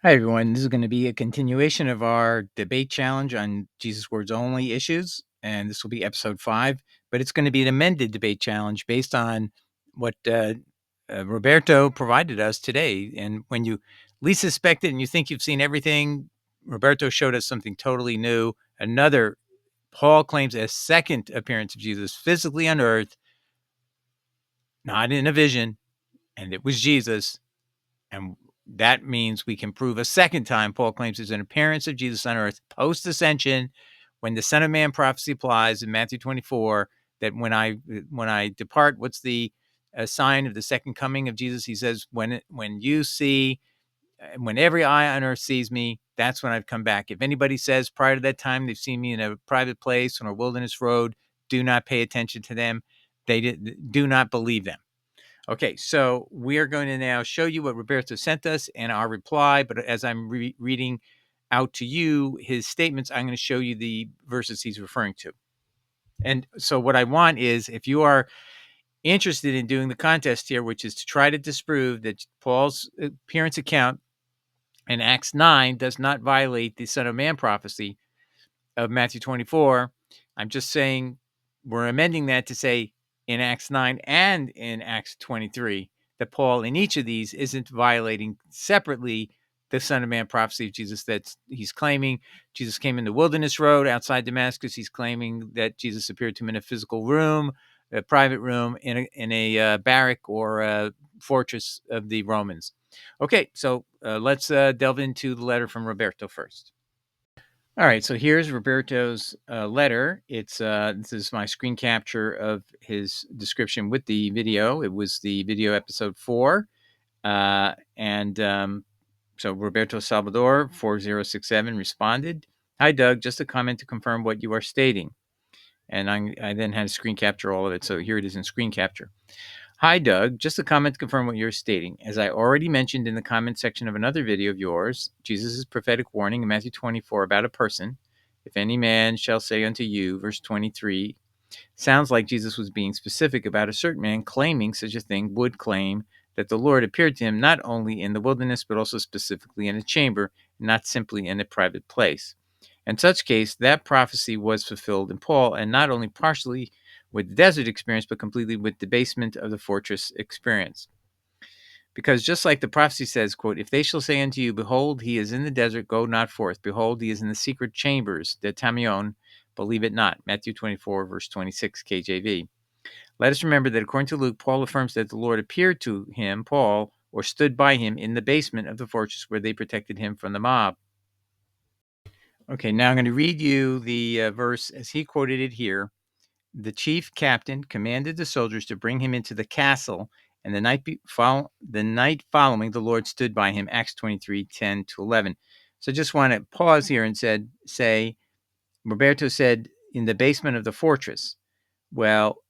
Hi, everyone. This is going to be a continuation of our debate challenge on Jesus Words Only issues, and this will be episode 5, but it's going to be an amended debate challenge based on what Roberto provided us today. And when you least suspect it and you think you've seen everything, Roberto showed us something totally new. Paul claims a second appearance of Jesus physically on earth, not in a vision, and it was Jesus. And that means we can prove a second time Paul claims there's an appearance of Jesus on earth post-ascension when the Son of Man prophecy applies in Matthew 24, that when I depart, what's the sign of the second coming of Jesus? He says, when you see, when every eye on earth sees me, that's when I've come back. If anybody says prior to that time they've seen me in a private place on a wilderness road, do not pay attention to them. Do not believe them. Okay, so we are going to now show you what Roberto sent us and our reply. But as I'm reading out to you his statements, I'm going to show you the verses he's referring to. And so what I want is, if you are interested in doing the contest here, which is to try to disprove that Paul's appearance account in Acts 9 does not violate the Son of Man prophecy of Matthew 24, I'm just saying we're amending that to say in Acts 9 and in Acts 23 that Paul in each of these isn't violating separately the Son of Man prophecy of Jesus. That he's claiming Jesus came in the wilderness road outside Damascus. He's claiming that Jesus appeared to him in a physical room, a private room in a barrack or a fortress of the Romans. Okay, so let's delve into the letter from Roberto first. All right, so here's Roberto's letter. This is my screen capture of his description with the video. It was the video episode 4, and so Roberto Salvador 4067 responded, "Hi Doug, just a comment to confirm what you are stating." And I then had to screen capture all of it. So here it is in screen capture. "Hi, Doug. Just a comment to confirm what you're stating. As I already mentioned in the comment section of another video of yours, Jesus' prophetic warning in Matthew 24 about a person, if any man shall say unto you, verse 23, sounds like Jesus was being specific about a certain man claiming such a thing would claim that the Lord appeared to him not only in the wilderness, but also specifically in a chamber, not simply in a private place. In such case, that prophecy was fulfilled in Paul, and not only partially with the desert experience, but completely with the basement of the fortress experience. Because just like the prophecy says, quote, if they shall say unto you, behold, he is in the desert, go not forth. Behold, he is in the secret chambers, de tamion, believe it not. Matthew 24, verse 26, KJV. Let us remember that according to Luke, Paul affirms that the Lord appeared to him, Paul, or stood by him in the basement of the fortress where they protected him from the mob. Okay, now I'm going to read you the verse as he quoted it here. The chief captain commanded the soldiers to bring him into the castle, and the night following, the Lord stood by him. Acts 23:10-11. So just want to pause here and say, Roberto said in the basement of the fortress. Well,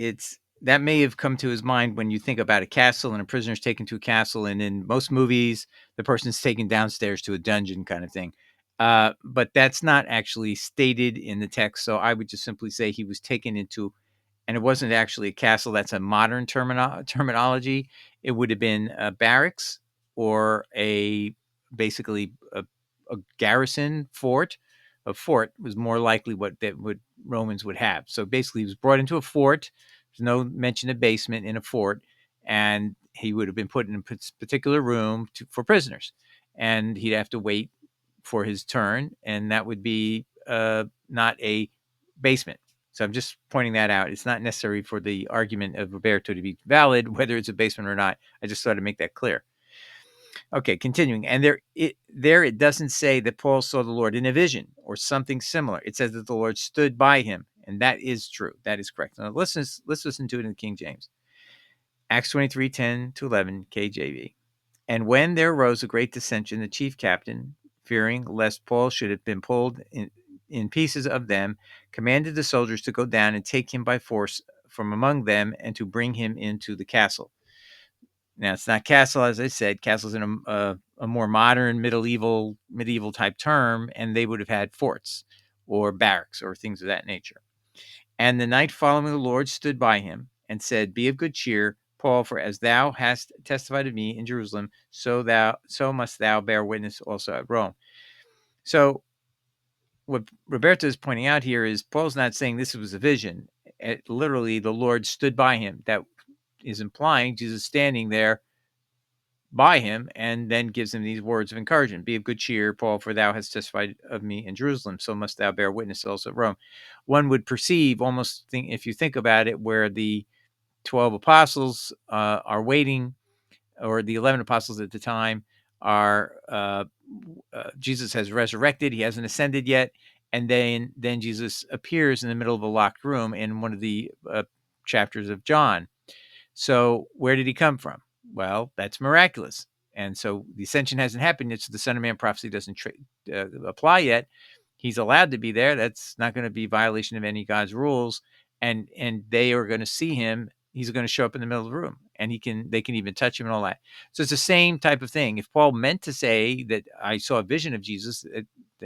that may have come to his mind when you think about a castle and a prisoner's taken to a castle, and in most movies, the person's taken downstairs to a dungeon kind of thing. But that's not actually stated in the text, so I would just simply say he was taken into, and it wasn't actually a castle. That's a modern terminology. It would have been a barracks or basically a garrison fort. A fort was more likely what Romans would have. So basically, he was brought into a fort. There's no mention of basement in a fort, and he would have been put in a particular room for prisoners, and he'd have to wait for his turn, and that would be not a basement. So I'm just pointing that out. It's not necessary for the argument of Roberto to be valid, whether it's a basement or not. I just thought to make that clear. Okay, continuing. And it doesn't say that Paul saw the Lord in a vision or something similar. It says that the Lord stood by him, and that is true. That is correct. Now let's listen to it in the King James. Acts 23:10-11 KJV. And when there arose a great dissension, the chief captain, fearing lest Paul should have been pulled in pieces of them, commanded the soldiers to go down and take him by force from among them and to bring him into the castle. Now, it's not castle, as I said. Castle's in a more modern medieval type term, and they would have had forts or barracks or things of that nature. And the night following, the Lord stood by him and said, be of good cheer, Paul, for as thou hast testified of me in Jerusalem, so must thou bear witness also at Rome. So what Roberto is pointing out here is Paul's not saying this was a vision. Literally, the Lord stood by him. That is implying Jesus standing there by him and then gives him these words of encouragement. Be of good cheer, Paul, for thou hast testified of me in Jerusalem, so must thou bear witness also at Rome. One would perceive, if you think about it, where the 12 apostles are waiting, or the 11 apostles at the time are, Jesus has resurrected. He hasn't ascended yet. And then Jesus appears in the middle of a locked room in one of the chapters of John. So where did he come from? Well, that's miraculous. And so the ascension hasn't happened yet. So the Son of Man prophecy doesn't apply yet. He's allowed to be there. That's not going to be violation of any God's rules. And they are going to see him. He's going to show up in the middle of the room, and they can even touch him and all that. So it's the same type of thing. If Paul meant to say that I saw a vision of Jesus,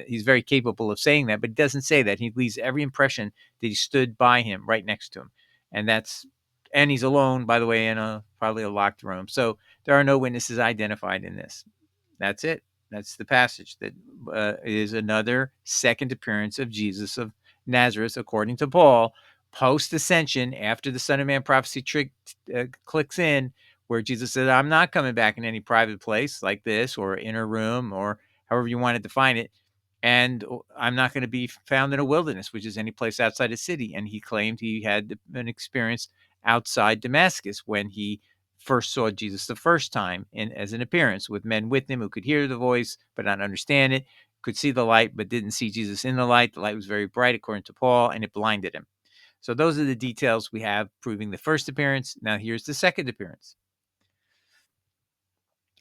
he's very capable of saying that, but he doesn't say that. He leaves every impression that he stood by him right next to him. And he's alone, by the way, in probably a locked room. So there are no witnesses identified in this. That's it. That's the passage. That is another second appearance of Jesus of Nazareth, according to Paul, post-ascension, after the Son of Man prophecy clicks in, where Jesus said, I'm not coming back in any private place like this or inner room or however you want to define it. And I'm not going to be found in a wilderness, which is any place outside a city. And he claimed he had an experience outside Damascus when he first saw Jesus the first time as an appearance, with men with him who could hear the voice but not understand it, could see the light but didn't see Jesus in the light. The light was very bright, according to Paul, and it blinded him. So those are the details we have proving the first appearance. Now here's the second appearance.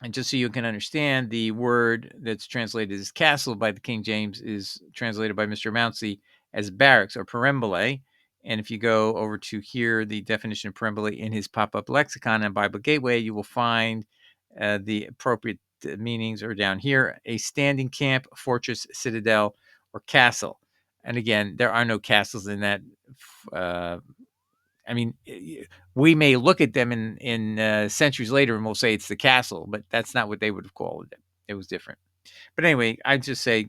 And just so you can understand, the word that's translated as castle by the King James is translated by Mr. Mounsey as barracks or perambulae. And if you go over to here, the definition of perambulae in his pop-up lexicon and Bible Gateway, you will find the appropriate meanings are down here: a standing camp, fortress, citadel, or castle. And again, there are no castles in that. I mean, we may look at them in centuries later and we'll say it's the castle, but that's not what they would have called it. It was different. But anyway, I'd just say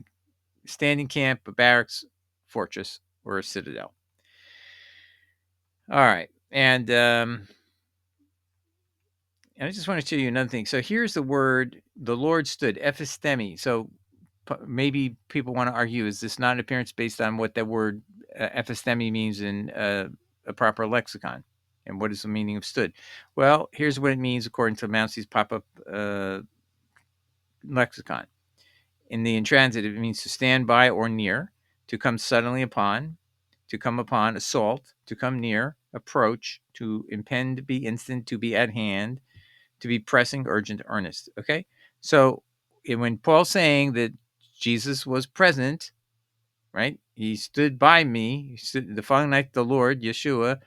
standing camp, a barracks, fortress, or a citadel. All right. And I just want to show you another thing. So here's the word, the Lord stood, ephistemi. So maybe people want to argue, is this not an appearance based on what that word ephistemi means in a proper lexicon? And what is the meaning of stood? Well, here's what it means according to Mounsey's pop-up lexicon. In the intransitive, it means to stand by or near, to come suddenly upon, to come upon, assault, to come near, approach, to impend, be instant, to be at hand, to be pressing, urgent, earnest. Okay? So when Paul's saying that Jesus was present, right? He stood by me. The following night, the Lord, Yeshua,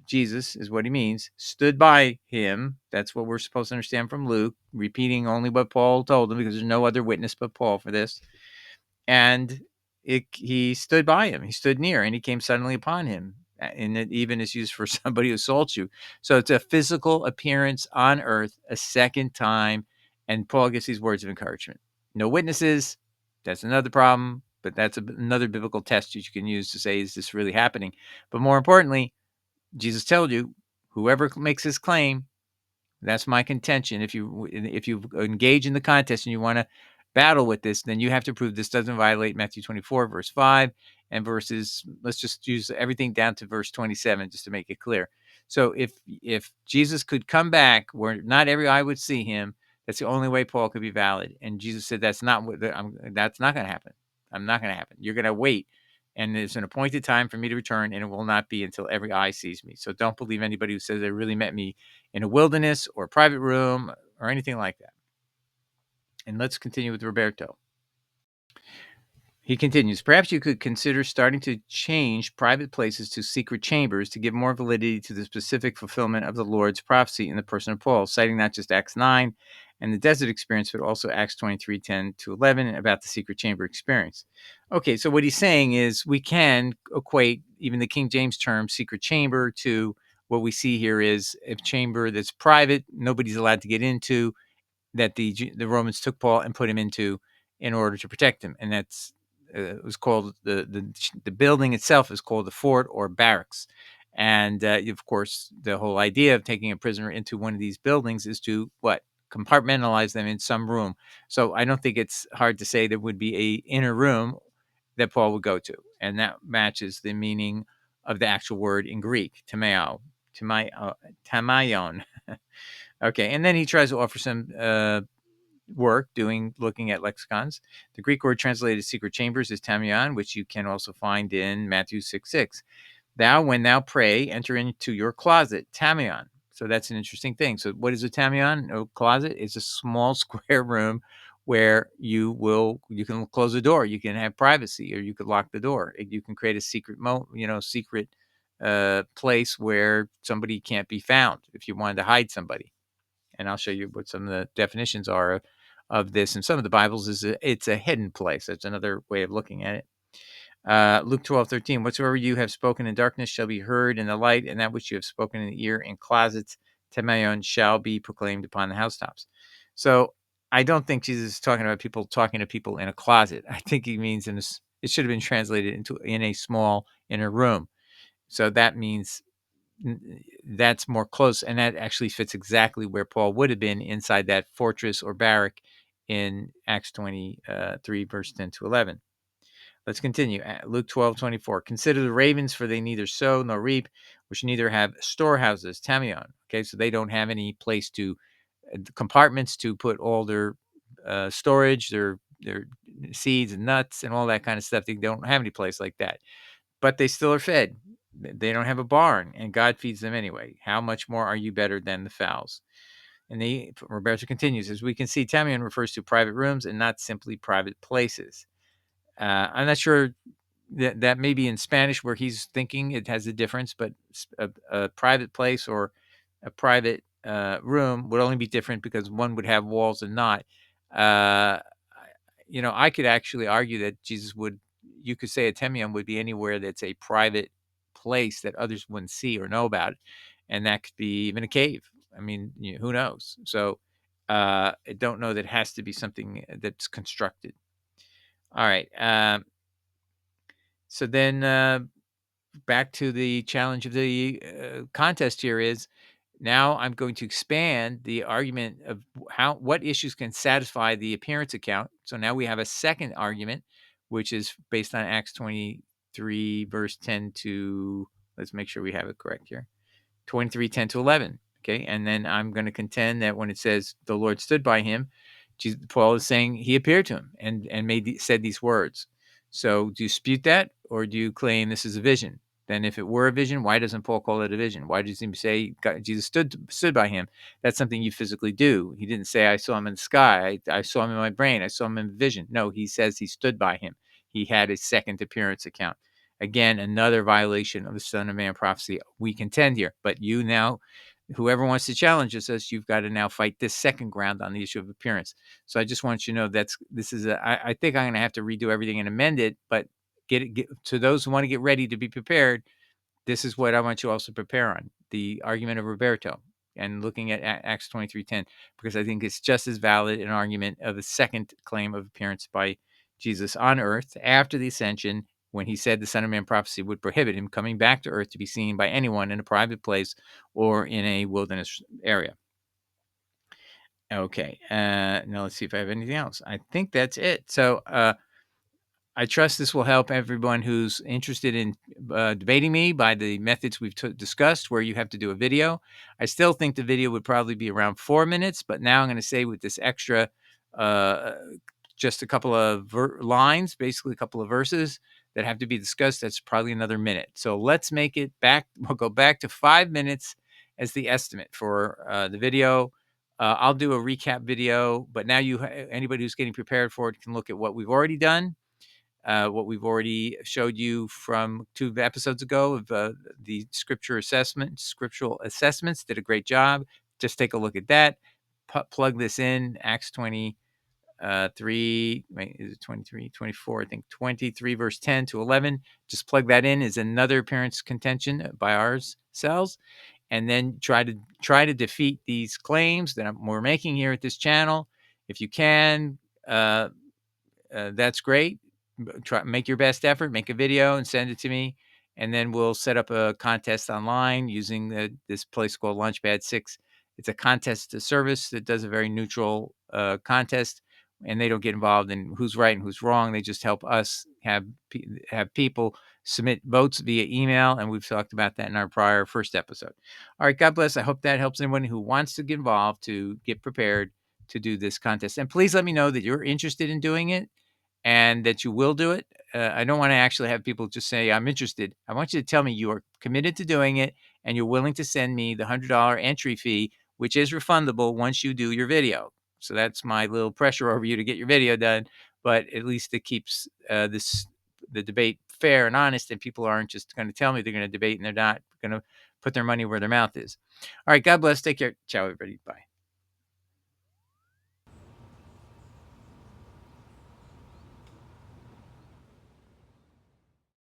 Jesus is what he means, stood by him. That's what we're supposed to understand from Luke, repeating only what Paul told him, because there's no other witness but Paul for this. And he stood by him. He stood near, and he came suddenly upon him. And it even is used for somebody who assaults you. So it's a physical appearance on earth a second time. And Paul gives these words of encouragement. No witnesses. That's another problem. But that's another biblical test that you can use to say, is this really happening? But more importantly, Jesus told you, whoever makes this claim, that's my contention. If you engage in the contest and you want to battle with this, then you have to prove this doesn't violate Matthew 24, verse 5, and let's just use everything down to verse 27 just to make it clear. So if Jesus could come back where not every eye would see him, that's the only way Paul could be valid. And Jesus said, that's not going to happen. I'm not going to happen. You're going to wait. And there's an appointed time for me to return, and it will not be until every eye sees me. So don't believe anybody who says they really met me in a wilderness or a private room or anything like that. And let's continue with Roberto. He continues, perhaps you could consider starting to change private places to secret chambers to give more validity to the specific fulfillment of the Lord's prophecy in the person of Paul, citing not just Acts 9 and the desert experience, but also Acts 23, 10 to 11 about the secret chamber experience. Okay, so what he's saying is we can equate even the King James term secret chamber to what we see here is a chamber that's private, nobody's allowed to get into, that the Romans took Paul and put him into in order to protect him, and that's it was called the building itself is called the fort or barracks, and of course the whole idea of taking a prisoner into one of these buildings is to what, compartmentalize them in some room. So I don't think it's hard to say there would be a inner room that Paul would go to, and that matches the meaning of the actual word in Greek, tamao, tamaion. Okay, and then he tries to offer some work looking at lexicons. The Greek word translated secret chambers is tamion, which you can also find in Matthew 6:6. Thou, when thou pray, enter into your closet, tamion. So that's an interesting thing. So what is a tamion? A closet is a small square room where you can close the door, you can have privacy, or you could lock the door. You can create a secret place where somebody can't be found if you wanted to hide somebody. And I'll show you what some of the definitions are of this. In some of the Bibles, it's a hidden place. That's another way of looking at it. Luke 12:13. Whatsoever you have spoken in darkness shall be heard in the light, and that which you have spoken in the ear in closets, temayon, shall be proclaimed upon the housetops. So I don't think Jesus is talking about people talking to people in a closet. I think he means it should have been translated in a small inner room. So that means that's more close, and that actually fits exactly where Paul would have been inside that fortress or barrack in Acts 23, verse 10 to 11. Let's continue. Luke 12:24. Consider the ravens, for they neither sow nor reap, which neither have storehouses, tamion. Okay, so they don't have any place to compartments to put all their storage, their seeds and nuts and all that kind of stuff. They don't have any place like that, but they still are fed. They don't have a barn, and God feeds them anyway. How much more are you better than the fowls? And Roberto continues, as we can see, tamion refers to private rooms and not simply private places. I'm not sure that maybe in Spanish where he's thinking it has a difference, but a private place or a private room would only be different because one would have walls and not. Uh, I could actually argue that you could say a temium would be anywhere that's a private place that others wouldn't see or know about, and that could be even a cave. I mean, who knows? So I don't know that it has to be something that's constructed. All right. So then back to the challenge of the contest here is now I'm going to expand the argument of what issues can satisfy the appearance account. So now we have a second argument, which is based on Acts 23, verse 10 to, let's make sure we have it correct here, 23, 10 to 11. Okay. And then I'm going to contend that when it says the Lord stood by him, Paul is saying he appeared to him and said these words. So do you dispute that, or do you claim this is a vision? Then if it were a vision, why doesn't Paul call it a vision? Why does he say Jesus stood by him? That's something you physically do. He didn't say, I saw him in the sky. I saw him in my brain. I saw him in vision. No, he says he stood by him. He had a second appearance account. Again, another violation of the Son of Man prophecy we contend here. But you now, whoever wants to challenge us, you've got to now fight this second ground on the issue of appearance. So I just want you to know I think I'm going to have to redo everything and amend it, but get to those who want to get ready to be prepared. This is what I want you also to prepare on, the argument of Roberto and looking at Acts 23:10, because I think it's just as valid an argument of the second claim of appearance by Jesus on earth after the ascension, when he said the Son of Man prophecy would prohibit him coming back to earth to be seen by anyone in a private place or in a wilderness area. Okay. Now let's see if I have anything else. I think that's it. So I trust this will help everyone who's interested in debating me by the methods we've discussed, where you have to do a video. I still think the video would probably be around 4 minutes, but now I'm going to say with this extra, uh, just a couple of lines, basically a couple of verses that have to be discussed, that's probably another minute. So let's make it back. We'll go back to 5 minutes as the estimate for the video. I'll do a recap video, but now anybody who's getting prepared for it can look at what we've already done, what we've already showed you from 2 episodes ago of the scriptural assessments. Did a great job. Just take a look at that. Plug this in, Acts 23, is it 23, 24? I think 23, verse 10 to 11. Just plug that in, is another appearance contention by ourselves. and then try to defeat these claims that we're making here at this channel. If you can, that's great. Make your best effort, make a video and send it to me. And then we'll set up a contest online using this place called Launchpad 6. It's a contest service that does a very neutral contest, and they don't get involved in who's right and who's wrong. They just help us have people submit votes via email, and we've talked about that in our prior first episode. All right, God bless. I hope that helps anyone who wants to get involved to get prepared to do this contest. And please let me know that you're interested in doing it and that you will do it. I don't want to actually have people just say, I'm interested. I want you to tell me you are committed to doing it and you're willing to send me the $100 entry fee, which is refundable once you do your video. So that's my little pressure over you to get your video done. But at least it keeps the debate fair and honest, and people aren't just going to tell me they're going to debate and they're not going to put their money where their mouth is. All right. God bless. Take care. Ciao, everybody. Bye.